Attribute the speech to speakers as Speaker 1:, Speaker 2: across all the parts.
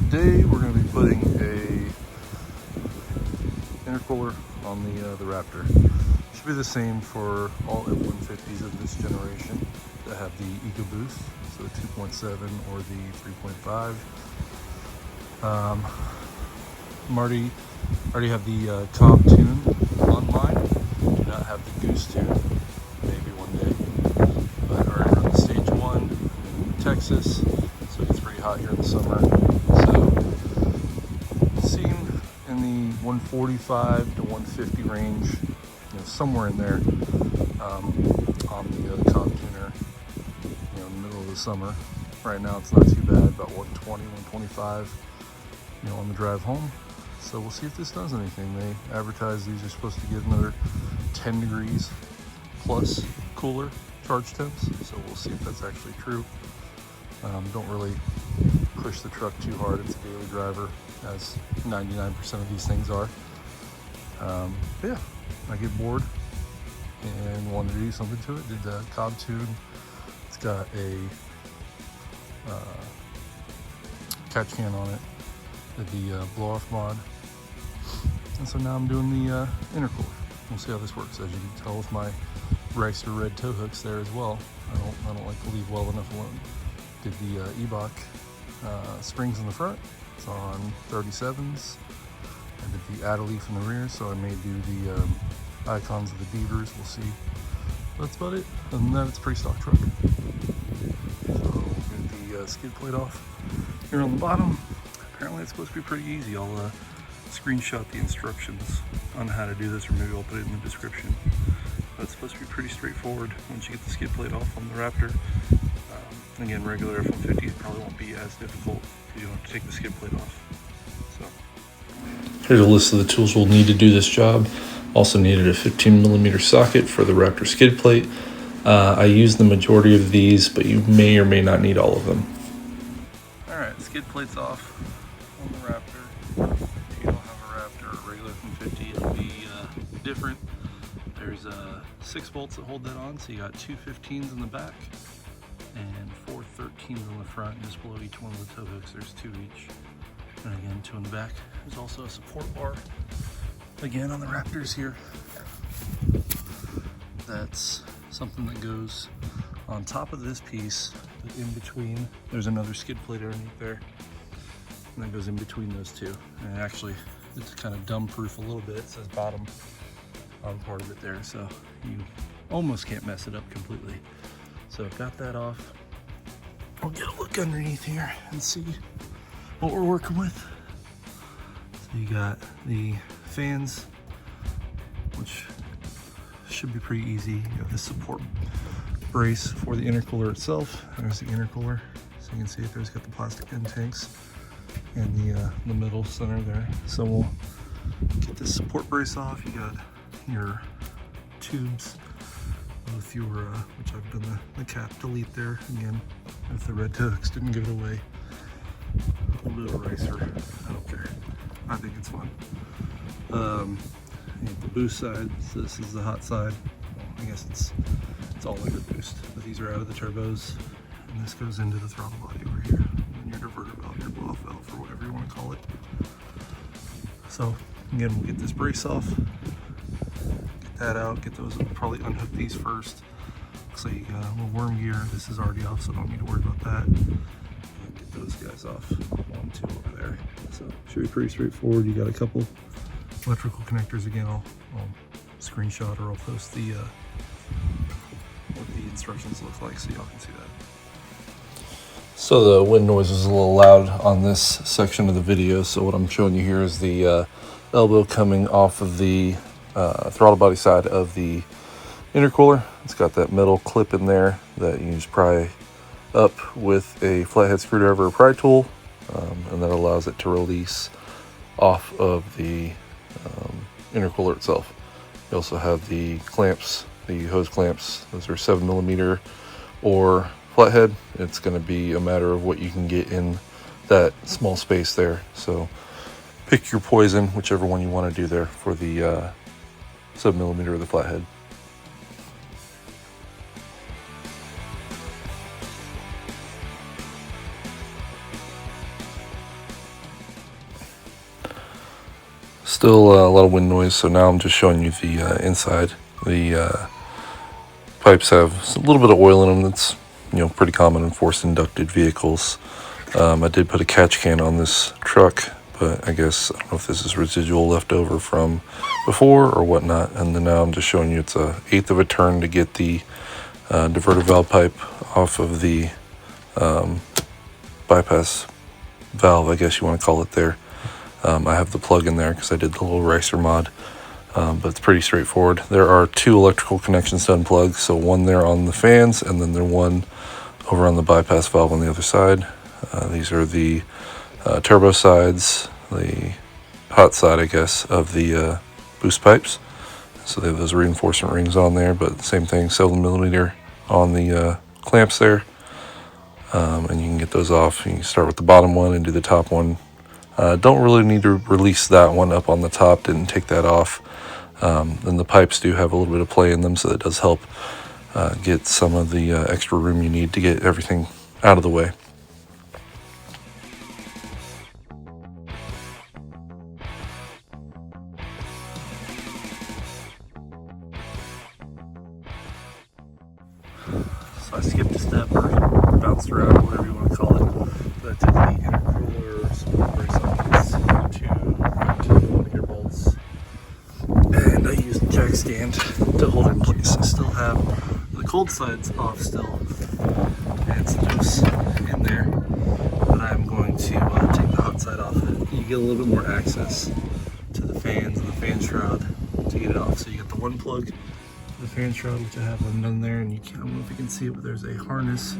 Speaker 1: Today we're going to be putting a intercooler on the Raptor. Should be the same for all F150s of this generation that have the Ecoboost, so the 2.7 or the 3.5. Already have the Cobb tune online. Do not have the Goose tune. Maybe one day. But already run the stage 1 in Texas, so it gets pretty hot here in the summer. So seen in the 145 to 150 range, somewhere in there, on the Cobb tuner, in the middle of the summer. Right now it's not too bad, about 120, 125, on the drive home. So we'll see if this does anything. They advertise these are supposed to give another 10 degrees plus cooler charge temps, so we'll see if that's actually true. Don't really push the truck too hard. It's a daily driver, as 99% of these things are. But yeah, I get bored and wanted to do something to it. Did the Cobb tune. It's got a catch can on it, did the blow off mod, and so now I'm doing the intercooler. We'll see how this works. As you can tell with my Ricer red tow hooks there as well, I don't like to leave well enough alone. Did the Ebach springs in the front. It's on 37s. I did the Adeleaf in the rear, so I may do the icons of the beavers. We'll see. That's about it. Other than that, it's a pretty stock truck. So get the skid plate off here on the bottom. Apparently it's supposed to be pretty easy. I'll screenshot the instructions on how to do this, or maybe I'll put it in the description. But it's supposed to be pretty straightforward once you get the skid plate off on the Raptor. Again, regular F150 it probably won't be as difficult because you don't have to take the skid plate off. So here's a list of the tools we'll need to do this job. Also needed a 15mm socket for the Raptor skid plate. I use the majority of these, but you may or may not need all of them. Alright, skid plate's off on the Raptor. If you don't have a Raptor or a regular F150, it'll be different. There's 6 bolts that hold that on, so you got 2 15s in the back and 4 13s on the front. And just below each one of the tow hooks, there's 2 each. And again, 2 in the back. There's also a support bar, again, on the Raptors here. That's something that goes on top of this piece, but in between, there's another skid plate underneath there. And that goes in between those two. And actually, it's kind of dumb-proof a little bit. It says bottom on part of it there, so you almost can't mess it up completely. So I've got that off. I'll get a look underneath here and see what we're working with. So you got the fans, which should be pretty easy. You have the support brace for the intercooler itself. There's the intercooler, so you can see it there's got the plastic end tanks and the middle center there. So we'll get this support brace off. You got your tubes, both your which I've done the cap delete there again if the red hooks didn't give it away. A little bit of a Ricer, I don't care. I think it's fun. The boost side, so this is the hot side. Well, I guess it's all Ecoboost, but these are out of the turbos, and this goes into the throttle body over here, and your diverter valve, your blow-off valve, or whatever you want to call it. So again, we'll get this brace off, get that out, get those, probably unhook these first. Looks like you got a little worm gear. This is already off, so don't need to worry about that. And get those guys off, 1, 2 over there. So should be pretty straightforward. You got a couple electrical connectors. Again, I'll screenshot, or I'll post the what the instructions look like so y'all can see that. So the wind noise is a little loud on this section of the video, so what I'm showing you here is the elbow coming off of the throttle body side of the intercooler. It's got that metal clip in there that you just pry up with a flathead screwdriver or pry tool, and that allows it to release off of the intercooler itself. You also have the clamps, the hose clamps. Those are 7mm or flathead. It's going to be a matter of what you can get in that small space there. So pick your poison, whichever one you want to do there for the 7mm or the flathead. Still a lot of wind noise, so now I'm just showing you the inside. The pipes have a little bit of oil in them. That's pretty common in forced inducted vehicles. I did put a catch can on this truck, but I guess I don't know if this is residual left over from before or whatnot. And then now I'm just showing you it's a 1/8 of a turn to get the diverter valve pipe off of the bypass valve, I guess you want to call it there. I have the plug in there because I did the little ricer mod, but it's pretty straightforward. There are 2 electrical connections to unplug, so one there on the fans and then one over on the bypass valve on the other side. These are the turbo sides, the hot side, I guess, of the boost pipes. So they have those reinforcement rings on there, but same thing, 7mm on the clamps there. And you can get those off. You can start with the bottom one and do the top one. Don't really need to release that one up on the top, didn't take that off. Then the pipes do have a little bit of play in them, so that does help get some of the extra room you need to get everything out of the way. So I skipped a step or bounced around, or whatever you want to call it. But I took the intercooler support brace off these 2 1 bolts, and I used the jack stand to hold it in place. I still have the cold sides off still, and some juice in there, but I'm going to take the hot side off. You get a little bit more access to the fans and the fan shroud to get it off. So you get the one plug, the fan shroud, which I have undone there, and I don't know if you can see it, but there's a harness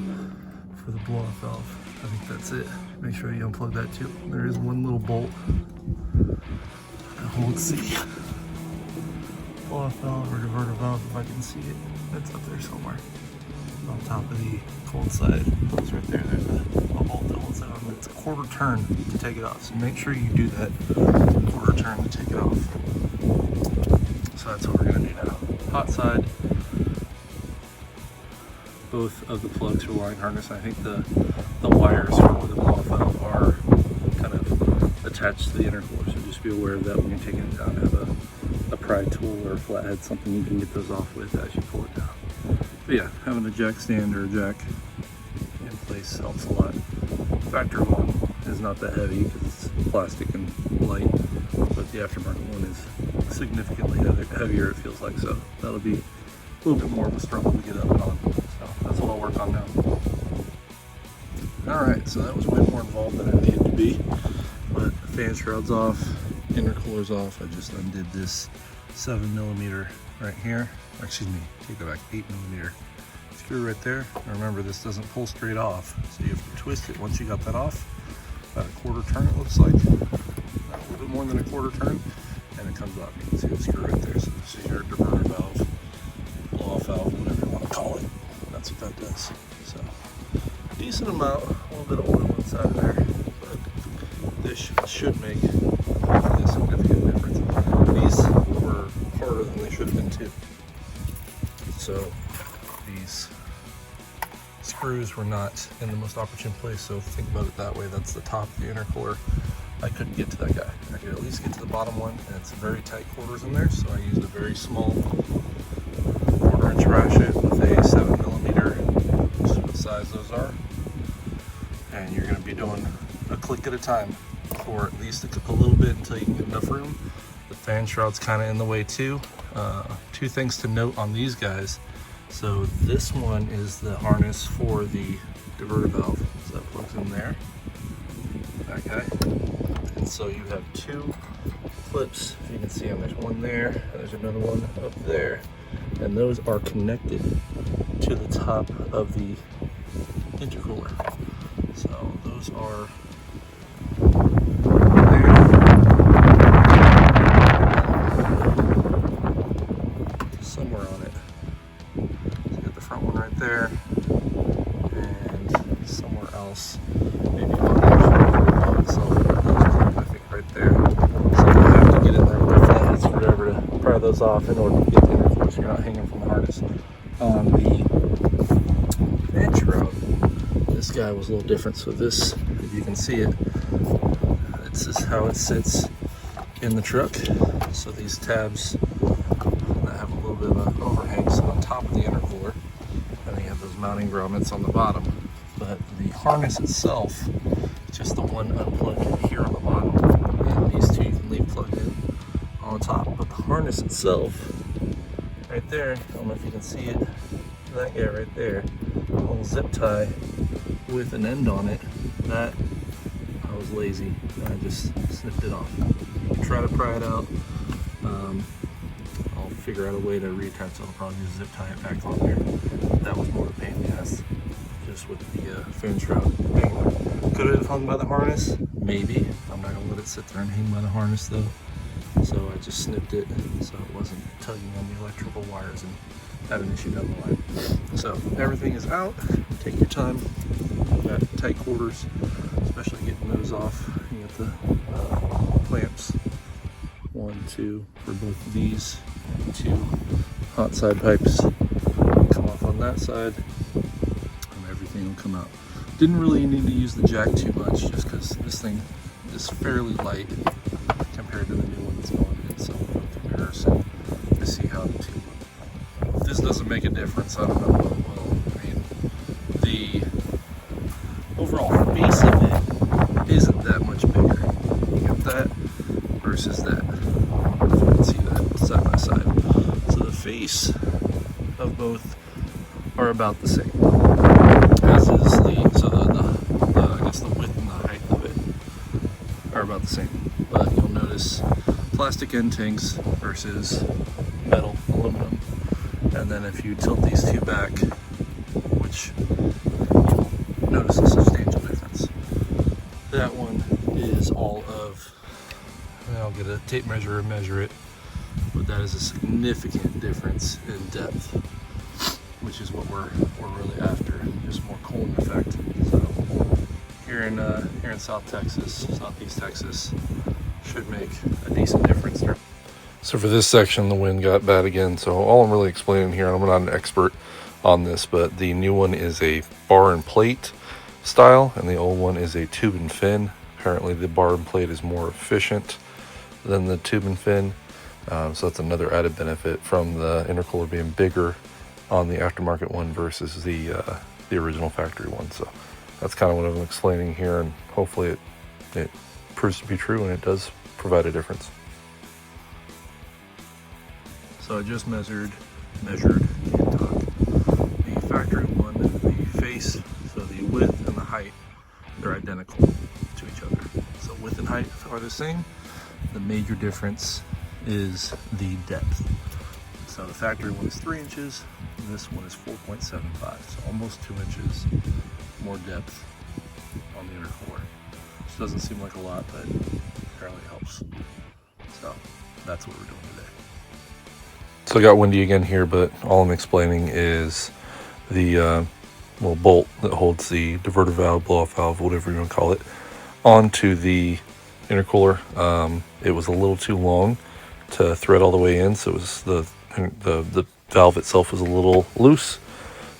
Speaker 1: for the blow-off valve. I think that's it. Make sure you unplug that too. There is one little bolt. Let's see. Blow-off valve or diverter valve, if I can see it. It's up there somewhere. On top of the cold side. It's right there. There's a bolt that holds it on. It's a 1/4 turn to take it off. So make sure you do that 1/4 turn to take it off. So that's what we're going to do now. Hot side, both of the plugs for wiring harness. I think the wires for the blow-off valve are kind of attached to the intercooler, so just be aware of that when you're taking it down. Have a pry tool or a flathead, something you can get those off with as you pull it down. But yeah, having a jack stand or a jack in place helps a lot. Factory one is not that heavy because it's plastic and light, but the aftermarket one is significantly heavier, it feels like, so that'll be a little bit more of a struggle to get up and on. So that's what I'll work on now. Alright, so that was way more involved than it needed to be, but the fan shroud's off, intercooler's off. I just undid this 7mm right here, or excuse me, take that back, 8mm screw right there. And remember, this doesn't pull straight off, so you have to twist it. Once you got that off, about a 1/4 turn it looks like, a little bit more than a 1/4 turn, and it comes off. You can see the screw right there. So this is your diverter valve, blow-off valve, whatever you want to call it. That's what that does. So decent amount, a little bit of oil inside of there, but this should make a significant difference. These were harder than they should have been too. So these screws were not in the most opportune place, so think about it that way. That's the top of the intercooler. I couldn't get to that guy. I could at least get to the bottom one, and it's very tight quarters in there, so I used a very small 1/4" ratchet with a 7mm, which is what size those are. And you're going to be doing a click at a time for at least a little bit until you can get enough room. The fan shroud's kind of in the way too. 2 things to note on these guys. So this one is the harness for the diverter valve, so that plugs in there, that guy. And so you have 2 clips, if you can see them. There's one there, and there's another one up there, and those are connected to the top of the intercooler. So those are somewhere on it. So you got the front one right there, and somewhere else, maybe on the itself, I think right there. So you have to get in there with the flathead screwdriver to pry those off in order to get the intercooler so you're not hanging from the harness. On the fan shroud, this guy was a little different. So this, if you can see it, this is how it sits in the truck. So these tabs that have a little bit of an overhang sit on top of the intercooler, and then you have those mounting grommets on the bottom. But the harness itself, just the one unplugged here on the bottom, and these two you can leave plugged in on the top. But the harness itself, right there, I don't know if you can see it, that guy right there, a little zip tie with an end on it, that I was lazy and I just snipped it off. Try to pry it out. I'll figure out a way to reattach it. I'll probably just zip tie it back on there. That was more of a pain in the ass, just with the fan shroud hanging there. Could it have hung by the harness? Maybe. I'm not gonna let it sit there and hang by the harness though. So I just snipped it so it wasn't tugging on the electrical wires and have an issue down the line. So everything is out. Take your time. Got tight quarters, especially getting those off. You got the clamps. 1, 2 for both of these. 2 hot side pipes come off on that side, and everything will come out. Didn't really need to use the jack too much, just because this thing is fairly light compared to the new one that's going in. So in comparison, to see how the two look. If this doesn't make a difference, I don't know what will. I mean, the overall face of it isn't that much bigger. You got that versus that. I don't know if you can see that side by side. So the face of both are about the same. As is the I guess the width and the height of it are about the same. But you'll notice plastic end tanks versus metal, aluminum. And then if you tilt these two back, which you'll notice a substantial difference. That one is all of, I'll get a tape measure and measure it, but that is a significant difference in depth, which is what we're really after, just more cooling effect. So here in South Texas, Southeast Texas, should make a decent difference there. So for this section, the wind got bad again. So all I'm really explaining here, I'm not an expert on this, but the new one is a bar and plate style, and the old one is a tube and fin. Apparently the bar and plate is more efficient than the tube and fin. So that's another added benefit from the intercooler being bigger on the aftermarket one versus the original factory one. So that's kind of what I'm explaining here, and hopefully it proves to be true and it does provide a difference. So I just measured and talk. The factory one, the face, so the width and the height, they're identical to each other. So width and height are the same. The major difference is the depth. So the factory one is 3 inches, this one is 4.75, so almost 2 inches more depth on the intercooler. Which doesn't seem like a lot, but apparently helps. So that's what we're doing today. So I got windy again here, but all I'm explaining is the little bolt that holds the diverter valve, blow-off valve, whatever you want to call it, onto the intercooler. It was a little too long to thread all the way in, so it was the valve itself was a little loose.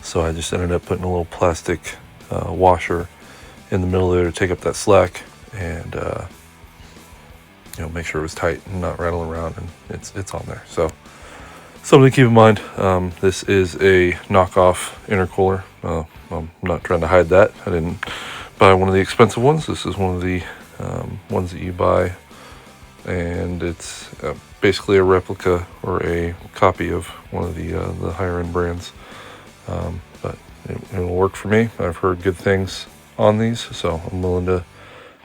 Speaker 1: So I just ended up putting a little plastic washer in the middle there to take up that slack and make sure it was tight and not rattle around, and it's on there. So something to keep in mind. This is a knockoff intercooler. I'm not trying to hide that. I didn't buy one of the expensive ones. This is one of the ones that you buy, and it's basically a replica or a copy of one of the higher end brands. But it'll work for me. I've heard good things on these, so I'm willing to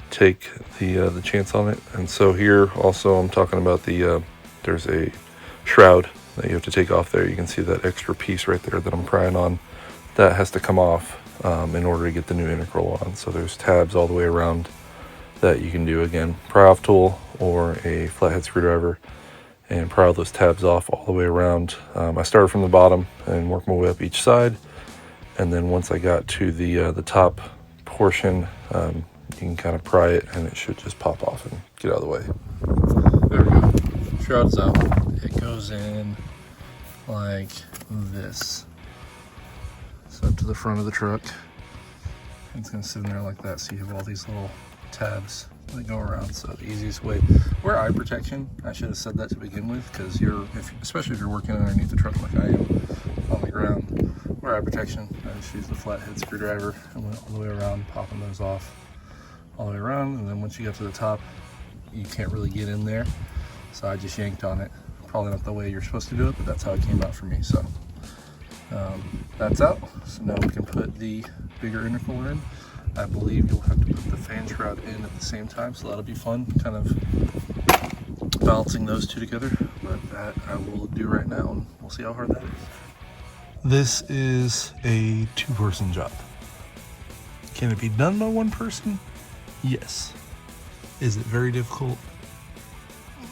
Speaker 1: take the chance on it. And so here also I'm talking about there's a shroud that you have to take off there. You can see that extra piece right there that I'm prying on. That has to come off in order to get the new intercooler on. So there's tabs all the way around that you can do. Again, pry off tool or a flathead screwdriver and pry all those tabs off all the way around. I started from the bottom and worked my way up each side, and then once I got to the top portion, you can kind of pry it and it should just pop off and get out of the way. There we go. Shroud's out. It goes in like this. So up to the front of the truck. It's going to sit in there like that, so you have all these little tabs they go around. So the easiest way, wear eye protection. I should have said that to begin with, because especially if you're working underneath the truck like I am on the ground, wear eye protection. I just use the flathead screwdriver and went all the way around, popping those off all the way around. And then once you get to the top, you can't really get in there. So I just yanked on it. Probably not the way you're supposed to do it, but that's how it came out for me. So that's out. So now we can put the bigger intercooler in. I believe you'll have to put the fan shroud in at the same time, so that'll be fun, kind of balancing those two together. But that I will do right now, and we'll see how hard that is. This is a two-person job. Can it be done by one person? Yes. Is it very difficult?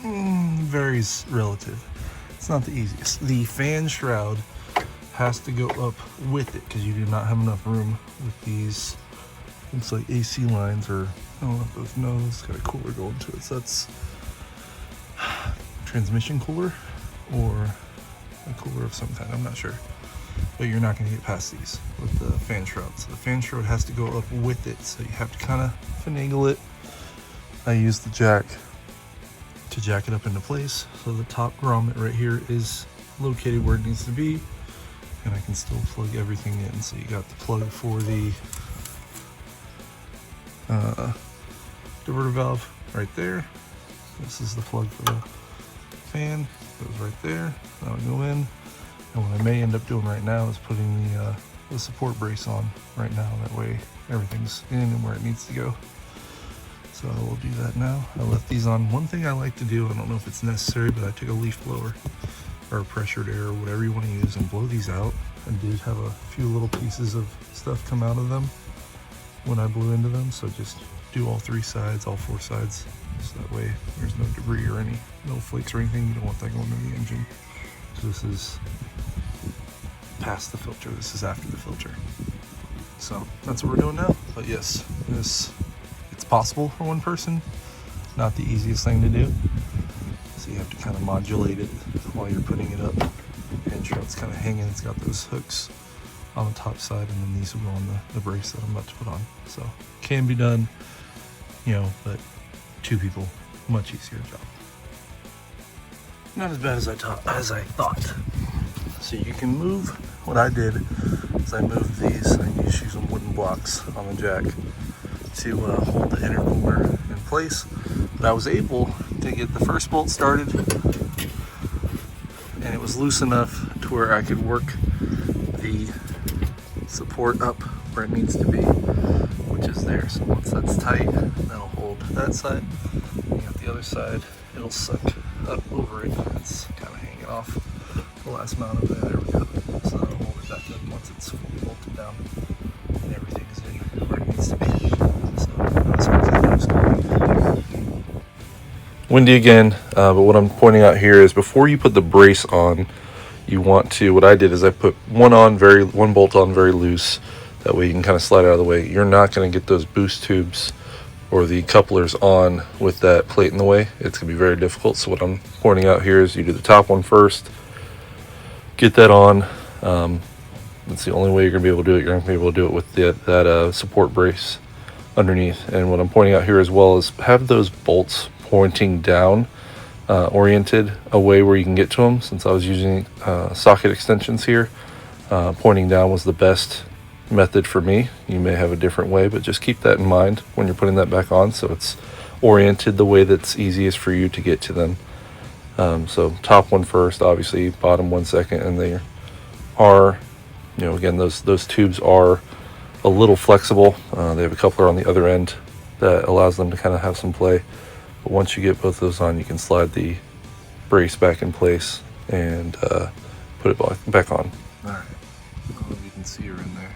Speaker 1: Varies relative. It's not the easiest. The fan shroud has to go up with it because you do not have enough room with these. Looks like AC lines, or I don't know if those know. It's got a cooler going to it. So that's transmission cooler or a cooler of some kind. I'm not sure. But you're not going to get past these with the fan shroud. So the fan shroud has to go up with it. So you have to kind of finagle it. I use the jack to jack it up into place. So the top grommet right here is located where it needs to be. And I can still plug everything in. So you got the plug for the diverter valve right there. This is the plug for the fan. Goes right there. That'll go in. And what I may end up doing right now is putting the support brace on right now. That way everything's in and where it needs to go. So I will do that now. I left these on. One thing I like to do, I don't know if it's necessary, but I took a leaf blower or pressured air, or whatever you want to use, and blow these out. I did have a few little pieces of stuff come out of them when I blew into them, so just do all three sides, all four sides, so that way there's no debris or no flakes or anything. You don't want that going in the engine. So this is past the filter, this is after the filter. So that's what we're doing now. But yes, it's possible for one person, not the easiest thing to do. So you have to kind of modulate it while you're putting it up. And sure, it's kind of hanging, it's got those hooks on the top side, and then these will go on the brace that I'm about to put on. So can be done, but two people, much easier job. Not as bad as I thought. So you can move. What I did is I moved these. I used some wooden blocks on the jack to hold the intercooler in place. But I was able to get the first bolt started, and it was loose enough to where I could work the support up where it needs to be, which is there. So once that's tight, that'll hold that side. You got the other side, it'll suck up over it. It's kind of hanging off the last mount of it. There we go. So that'll hold it back up once it's fully bolted down and everything is in where it needs to be. So that's what that looks like. Windy again, but what I'm pointing out here is before you put the brace on, you want to, what I did is I put one bolt on very loose. That way you can kind of slide out of the way. You're not going to get those boost tubes or the couplers on with that plate in the way. It's going to be very difficult. So what I'm pointing out here is you do the top one first, get that on. That's the only way you're going to be able to do it. You're going to be able to do it with that support brace underneath. And what I'm pointing out here as well is have those bolts pointing down, oriented away where you can get to them. Since I was using socket extensions here, pointing down was the best method for me. You may have a different way, but just keep that in mind when you're putting that back on, so it's oriented the way that's easiest for you to get to them. So top one first, obviously, bottom one second, and they are, again, those tubes are a little flexible. They have a coupler on the other end that allows them to kind of have some play. But once you get both those on, you can slide the brace back in place and put it back on. All right, I don't know if you can see her in there.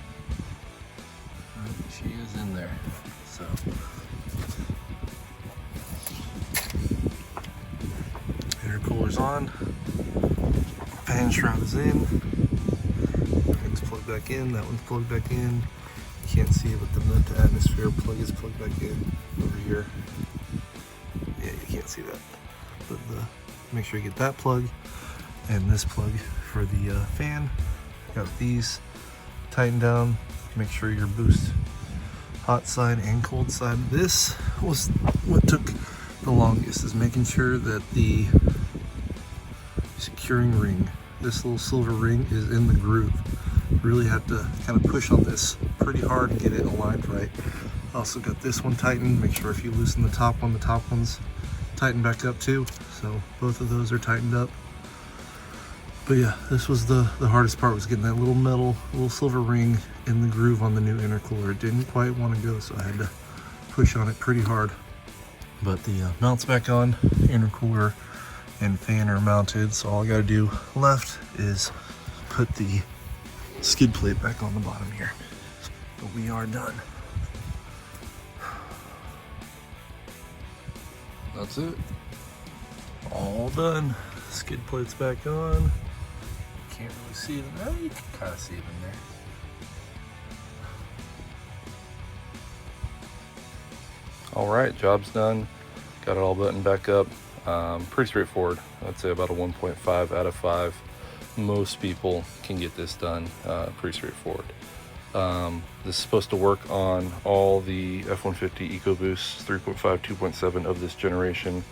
Speaker 1: She is in there. So intercooler's on, fan shroud is in, everything's plugged back in, that one's plugged back in. You can't see it, but the mid to atmosphere plug is plugged back in over here. Yeah, you can't see that, but make sure you get that plug and this plug for the fan. Got these tightened down. Make sure your boost hot side and cold side. This was what took the longest, is making sure that the securing ring, this little silver ring, is in the groove. Really have to kind of push on this pretty hard and get it aligned right. Also got this one tightened. Make sure if you loosen the top one's tighten back up too. So both of those are tightened up. But yeah, this was the hardest part, was getting that little silver ring in the groove on the new intercooler. It didn't quite want to go, so I had to push on it pretty hard. But the mount's back on, intercooler and fan are mounted, so all I gotta do left is put the skid plate back on the bottom here. But we are done. That's it. All done. Skid plate's back on. Can't really see them. Oh, you can kind of see them there. All right, job's done. Got it all buttoned back up. Pretty straightforward. I'd say about a 1.5 out of 5. Most people can get this done. Pretty straightforward. This is supposed to work on all the F150 Ecoboost 3.5, 2.7 of this generation,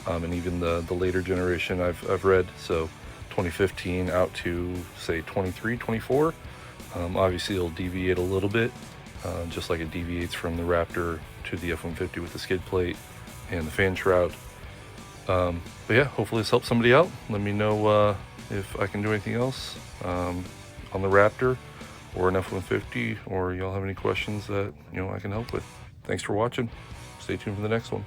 Speaker 1: and even the later generation I've read. So 2015 out to say 23, 24. Obviously it'll deviate a little bit, just like it deviates from the Raptor to the F150 with the skid plate and the fan shroud. But yeah, hopefully this helps somebody out. Let me know if I can do anything else on the Raptor or an F-150, or y'all have any questions that I can help with. Thanks for watching. Stay tuned for the next one.